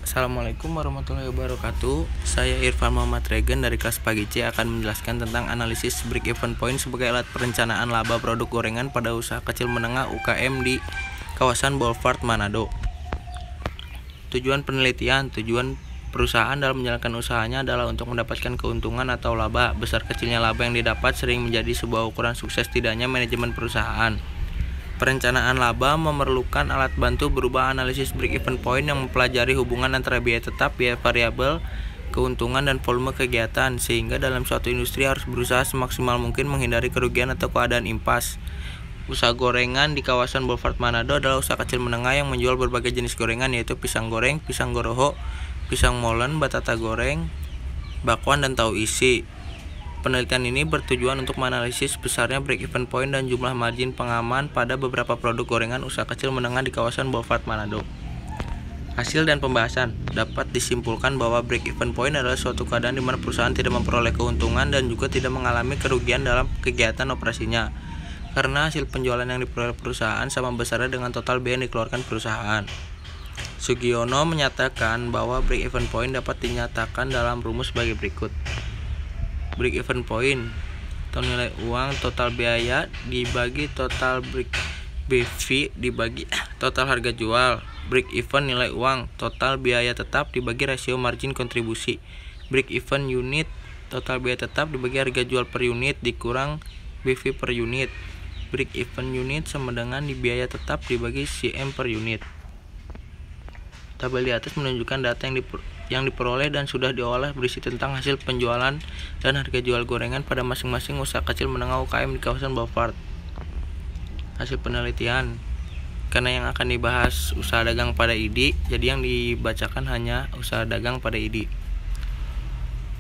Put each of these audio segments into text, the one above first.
Assalamualaikum warahmatullahi wabarakatuh. Saya Irfan Muhammad Regen dari kelas pagi C akan menjelaskan tentang analisis break-even point sebagai alat perencanaan laba produk gorengan pada usaha kecil menengah UKM di kawasan Boulevard Manado. Tujuan perusahaan dalam menjalankan usahanya adalah untuk mendapatkan keuntungan atau laba. Besar kecilnya laba yang didapat sering menjadi sebuah ukuran sukses tidaknya manajemen perusahaan. Perencanaan laba memerlukan alat bantu berupa analisis break-even point yang mempelajari hubungan antara biaya tetap, biaya variabel, keuntungan, dan volume kegiatan, sehingga dalam suatu industri harus berusaha semaksimal mungkin menghindari kerugian atau keadaan impas. Usaha gorengan di kawasan Boulevard Manado adalah usaha kecil menengah yang menjual berbagai jenis gorengan, yaitu pisang goreng, pisang goroho, pisang molen, batata goreng, bakwan, dan tahu isi. Penelitian ini bertujuan untuk menganalisis besarnya break-even point dan jumlah margin pengaman pada beberapa produk gorengan usaha kecil menengah di kawasan Boulevard Manado. Hasil dan pembahasan dapat disimpulkan bahwa break-even point adalah suatu keadaan di mana perusahaan tidak memperoleh keuntungan dan juga tidak mengalami kerugian dalam kegiatan operasinya, karena hasil penjualan yang diperoleh perusahaan sama besarnya dengan total biaya yang dikeluarkan perusahaan. Sugiono menyatakan bahwa break-even point dapat dinyatakan dalam rumus sebagai berikut. Break-even point atau nilai uang total biaya dibagi total BV dibagi total harga jual. Break-even nilai uang total biaya tetap dibagi rasio margin kontribusi. Break-even unit total biaya tetap dibagi harga jual per unit dikurang BV per unit. Break-even unit sama dengan biaya tetap dibagi CM per unit. Tabel di atas menunjukkan data yang diperoleh dan sudah diolah berisi tentang hasil penjualan dan harga jual gorengan pada masing-masing usaha kecil menengah UKM di kawasan Boulevard. Hasil penelitian, karena yang akan dibahas usaha dagang pada ID, jadi yang dibacakan hanya usaha dagang pada ID.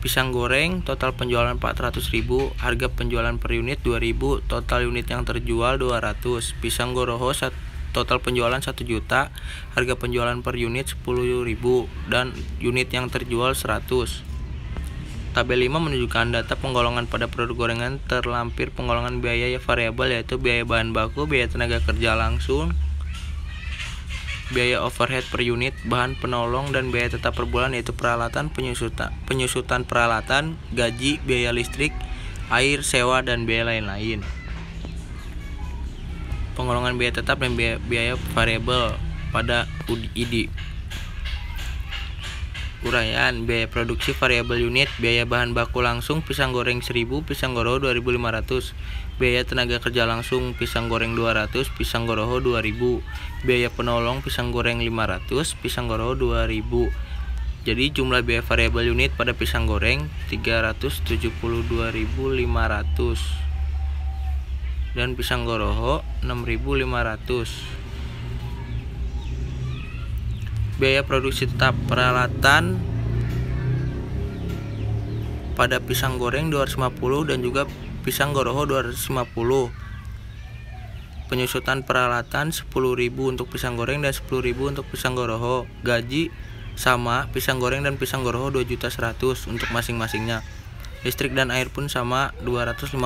Pisang goreng total penjualan 400.000, harga penjualan per unit 2.000, total unit yang terjual 200. Pisang goroho total penjualan 1 juta, harga penjualan per unit 10.000 dan unit yang terjual 100. Tabel 5 menunjukkan data penggolongan pada produk gorengan terlampir penggolongan biaya variabel, yaitu biaya bahan baku, biaya tenaga kerja langsung, biaya overhead per unit, bahan penolong, dan biaya tetap per bulan, yaitu peralatan, penyusutan peralatan, gaji, biaya listrik, air, sewa, dan biaya lain-lain. Penggolongan biaya tetap dan biaya variabel pada ID. Uraian biaya produksi variabel unit, biaya bahan baku langsung pisang goreng 1.000, pisang goroho 2.500, biaya tenaga kerja langsung pisang goreng 200, pisang goroho 2.000, biaya penolong pisang goreng 500, pisang goroho 2.000. Jadi jumlah biaya variabel unit pada pisang goreng 372.500 dan pisang goroho 6.500. Biaya produksi tetap peralatan pada pisang goreng 250 dan juga pisang goroho 250. Penyusutan peralatan 10.000 untuk pisang goreng dan 10.000 untuk pisang goroho. Gaji sama pisang goreng dan pisang goroho 2.100.000 untuk masing-masingnya. Listrik dan air pun sama 250.000.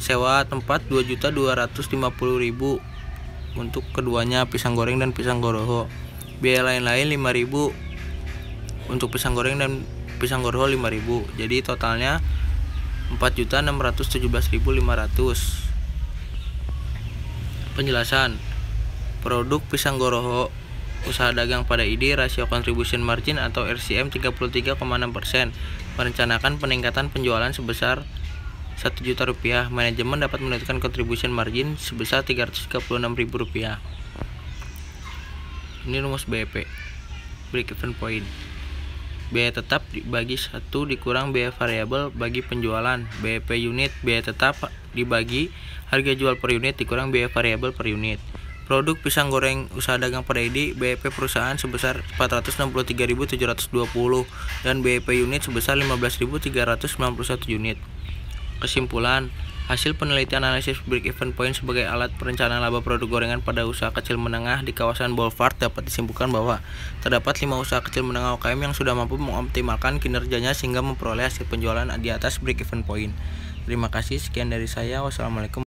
Sewa tempat 2.250.000 untuk keduanya, pisang goreng dan pisang goroho. Biaya lain-lain 5.000 untuk pisang goreng dan pisang goroho 5.000. Jadi totalnya 4.617.500. Penjelasan produk pisang goroho usaha dagang pada ID, rasio contribution margin atau RCM 33,6%. Merencanakan peningkatan penjualan sebesar 1 juta rupiah. Manajemen dapat menentukan contribution margin sebesar 336.000 rupiah. Ini rumus BEP, break-even point. Biaya tetap dibagi 1 dikurang biaya variabel bagi penjualan. BEP unit biaya tetap dibagi harga jual per unit dikurang biaya variabel per unit. Produk pisang goreng usaha dagang pada ID, BEP perusahaan sebesar 463.720 dan BEP unit sebesar 15.391 unit. Kesimpulan, hasil penelitian analisis break-even point sebagai alat perencanaan laba produk gorengan pada usaha kecil menengah di kawasan Boulevard dapat disimpulkan bahwa terdapat 5 usaha kecil menengah UKM yang sudah mampu mengoptimalkan kinerjanya sehingga memperoleh hasil penjualan di atas break-even point. Terima kasih, sekian dari saya. Wassalamualaikum.